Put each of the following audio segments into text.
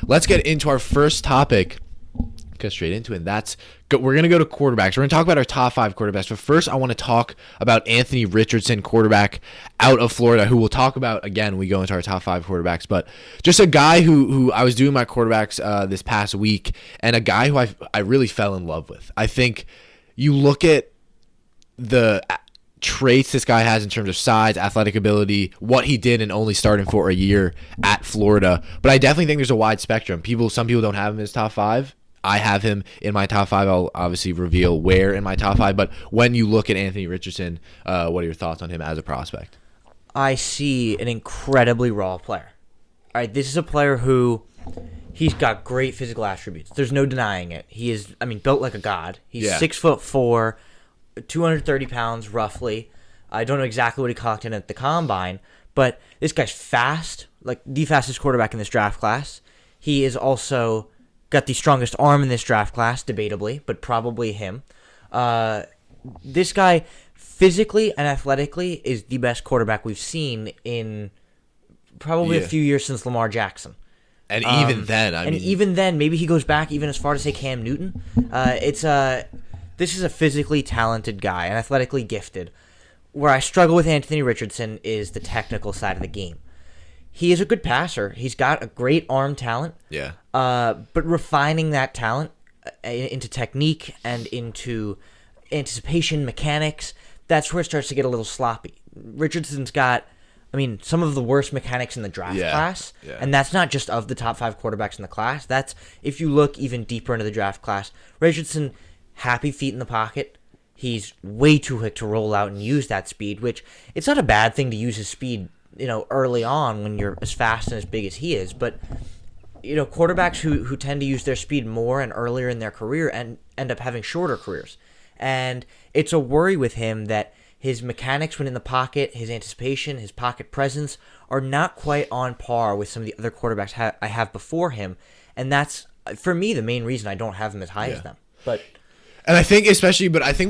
let's get into our first topic. Get straight into it. We're going to go to quarterbacks. We're going to talk about our top 5 quarterbacks. But first, I want to talk about Anthony Richardson, quarterback out of Florida, who we'll talk about again when we go into our top 5 quarterbacks. But just a guy who I was doing my quarterbacks this past week, and a guy who I really fell in love with. I think you look at the traits this guy has in terms of size, athletic ability, what he did and only starting for a year at Florida. But I definitely think there's a wide spectrum. Some people don't have him as top 5. I have him in my top 5. I'll obviously reveal where in my top 5. But when you look at Anthony Richardson, what are your thoughts on him as a prospect? I see an incredibly raw player. All right, this is a player who he's got great physical attributes. There's no denying it. He is, built like a god. He's 6'4", 230 pounds roughly. I don't know exactly what he clocked in at the combine, but this guy's fast, like the fastest quarterback in this draft class. He is also got the strongest arm in this draft class, debatably, but probably him. This guy, physically and athletically, is the best quarterback we've seen in probably a few years since Lamar Jackson. And even then, maybe he goes back even as far to say Cam Newton. This is a physically talented guy and athletically gifted. Where I struggle with Anthony Richardson is the technical side of the game. He is a good passer. He's got a great arm talent. Yeah. But refining that talent into technique and into anticipation, mechanics, that's where it starts to get a little sloppy. Richardson's got, some of the worst mechanics in the draft class. Yeah. And that's not just of the top 5 quarterbacks in the class. That's, if you look even deeper into the draft class, Richardson, happy feet in the pocket. He's way too quick to roll out and use that speed, which it's not a bad thing to use his speed, early on when you're as fast and as big as he is. But, quarterbacks who tend to use their speed more and earlier in their career and end up having shorter careers. And it's a worry with him that his mechanics when in the pocket, his anticipation, his pocket presence are not quite on par with some of the other quarterbacks I have before him. And that's, for me, the main reason I don't have him as high as them. And I think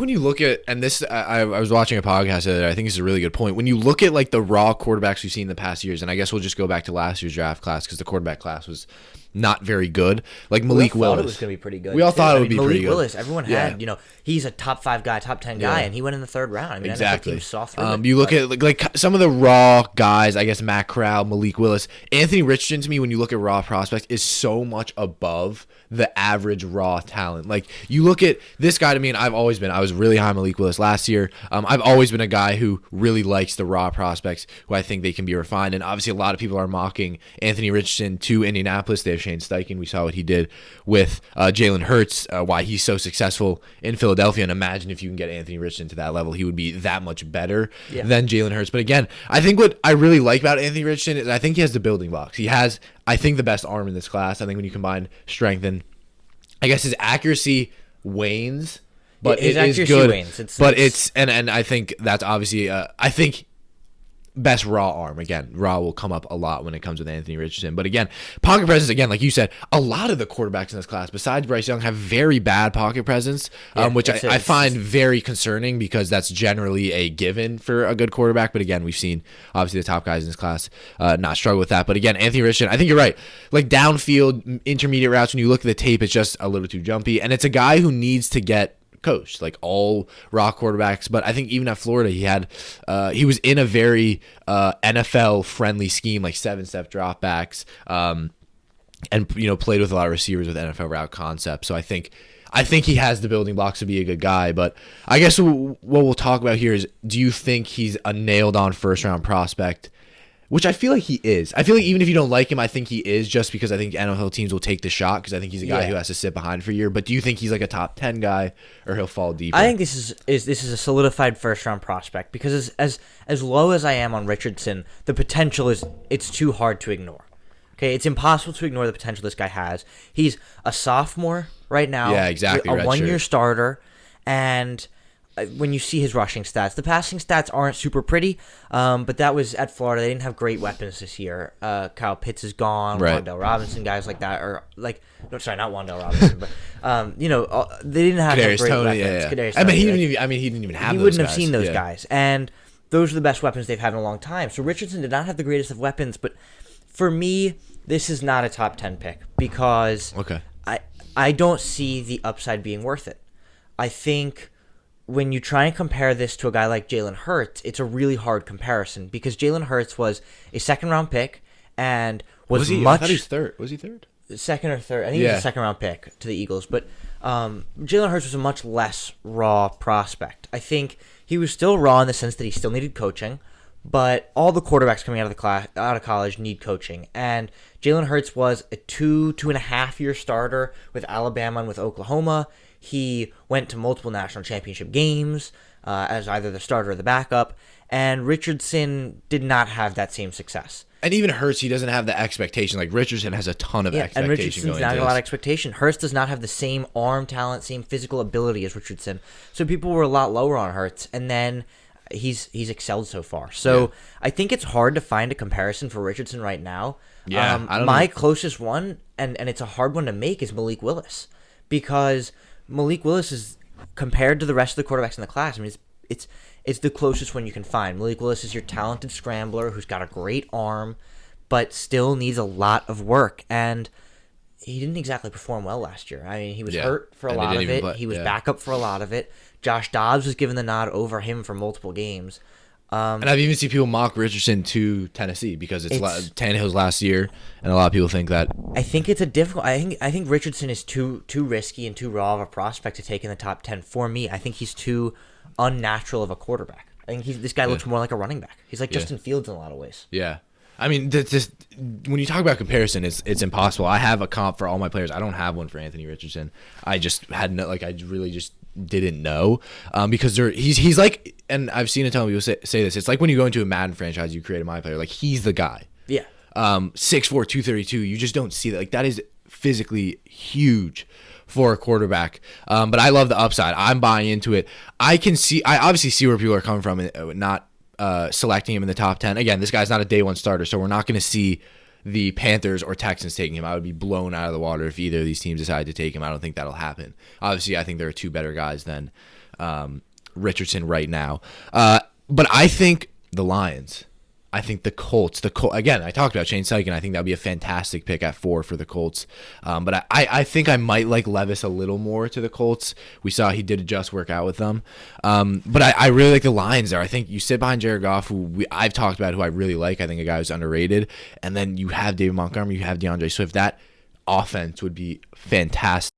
when you look at, and this, I was watching a podcast the other day, I think this is a really good point. When you look at like the raw quarterbacks we've seen in the past years, and I guess we'll just go back to last year's draft class because the quarterback class was not very good. Like Malik Willis. We all thought it was going to be pretty good. We all thought it would be pretty good. Malik Willis, everyone had, he's a top 5 guy, top 10 guy, and he went in the 3rd round. Exactly. NFL teams saw through it, you look at like some of the raw guys, I guess Matt Corral, Malik Willis. Anthony Richardson, to me, when you look at raw prospects, is so much above the average raw talent. Like you look at this guy, to me, and I was really high on Malik Willis last year. I've always been a guy who really likes the raw prospects who I think they can be refined. And obviously a lot of people are mocking Anthony Richardson to Indianapolis. They have Shane Steichen. We saw what he did with Jalen Hurts, why he's so successful in Philadelphia. And imagine if you can get Anthony Richardson to that level, he would be that much better than Jalen Hurts. But again, I think what I really like about Anthony Richardson is I think he has the building blocks. He has, I think, the best arm in this class. I think when you combine strength and, I guess, his accuracy wanes, but it is good. And I think that's obviously I think best raw arm. Again, raw will come up a lot when it comes with Anthony Richardson. But again, pocket presence, again, like you said, a lot of the quarterbacks in this class, besides Bryce Young, have very bad pocket presence, which I find very concerning because that's generally a given for a good quarterback. But again, we've seen, obviously, the top guys in this class not struggle with that. But again, Anthony Richardson, I think you're right. Like downfield, intermediate routes, when you look at the tape, it's just a little too jumpy. And it's a guy who needs to get coached, like all raw quarterbacks. But I think even at Florida, he was in a very NFL friendly scheme, like 7-step dropbacks, and played with a lot of receivers with NFL route concepts. So I think he has the building blocks to be a good guy. But I guess what we'll talk about here is, do you think he's a nailed on first round prospect? Which I feel like he is. I feel like even if you don't like him, I think he is, just because I think NFL teams will take the shot because I think he's a guy who has to sit behind for a year. But do you think he's like a top 10 guy or he'll fall deeper? I think this is a solidified first round prospect because as low as I am on Richardson, the potential it's too hard to ignore. Okay, it's impossible to ignore the potential this guy has. He's a sophomore right now. Yeah, exactly. A 1-year starter, and when you see his rushing stats, the passing stats aren't super pretty, but that was at Florida. They didn't have great weapons this year. Kyle Pitts is gone, right. Wan'Dale Robinson, guys like that, or like, no, sorry, not Wan'Dale Robinson, but they didn't have great weapons. Yeah. Kadarius Tony, he didn't even have. He those wouldn't guys. have seen those guys, and those are the best weapons they've had in a long time. So Richardson did not have the greatest of weapons, but for me, This is not a top 10 pick because Okay. I I don't see the upside being worth it. I think when you try and compare this to a guy like Jalen Hurts, it's a really hard comparison because Jalen Hurts was a second round pick and was he? I much thought he was third. Was he third? second or third. I think he was a second round pick to the Eagles, but Jalen Hurts was a much less raw prospect. I think he was still raw in the sense that he still needed coaching, but all the quarterbacks coming out of college need coaching, and Jalen Hurts was a 2.5 year starter with Alabama and with Oklahoma. He went to multiple national championship games as either the starter or the backup, and Richardson did not have that same success. And even Hurts, he doesn't have the expectation. Like Richardson has a ton of expectation and Richardson's going not into a lot of this. expectation. Hurts does not have the same arm talent, same physical ability as Richardson. So people were a lot lower on Hurts, and then he's excelled so far. So I think it's hard to find a comparison for Richardson right now. Yeah, I don't my know. closest one, and it's a hard one to make, is Malik Willis, because Malik Willis is compared to the rest of the quarterbacks in the class. I mean, it's the closest one you can find. Malik Willis is your talented scrambler who's got a great arm, but still needs a lot of work. And he didn't exactly perform well last year. I mean, he was hurt for a And he lot didn't of even it. play. He was Yeah. backup for a lot of it. Josh Dobbs was given the nod over him for multiple games. And I've even seen people mock Richardson to Tennessee because it's Tannehill's last year, and a lot of people think that. I think it's a difficult. I think Richardson is too risky and too raw of a prospect to take in the top 10 for me. I think he's too unnatural of a quarterback. I think this guy looks more like a running back. He's like Justin Fields in a lot of ways. Yeah. I mean, just when you talk about comparison, it's impossible. I have a comp for all my players. I don't have one for Anthony Richardson. I just had no, like, I really just didn't know because he's like, and I've seen a ton of people say this. It's like when you go into a Madden franchise, you create a My Player. Like, he's the guy. Yeah. 6'4", 232. You just don't see that. Like, that is physically huge for a quarterback. But I love the upside. I'm buying into it. I obviously see where people are coming from and not selecting him in the top 10. Again, this guy's not a day one starter, so we're not going to see the Panthers or Texans taking him. I would be blown out of the water if either of these teams decide to take him. I don't think that'll happen. Obviously, I think there are two better guys than Richardson right now. But I think the Lions. I think the Colts. Again, I talked about Shane Steichen. I think that would be a fantastic pick at 4 for the Colts. But I think I might like Levis a little more to the Colts. We saw he did just work out with them. But I really like the Lions there. I think you sit behind Jared Goff, who I've talked about, who I really like. I think a guy who's underrated. And then you have David Montgomery, you have DeAndre Swift. That offense would be fantastic.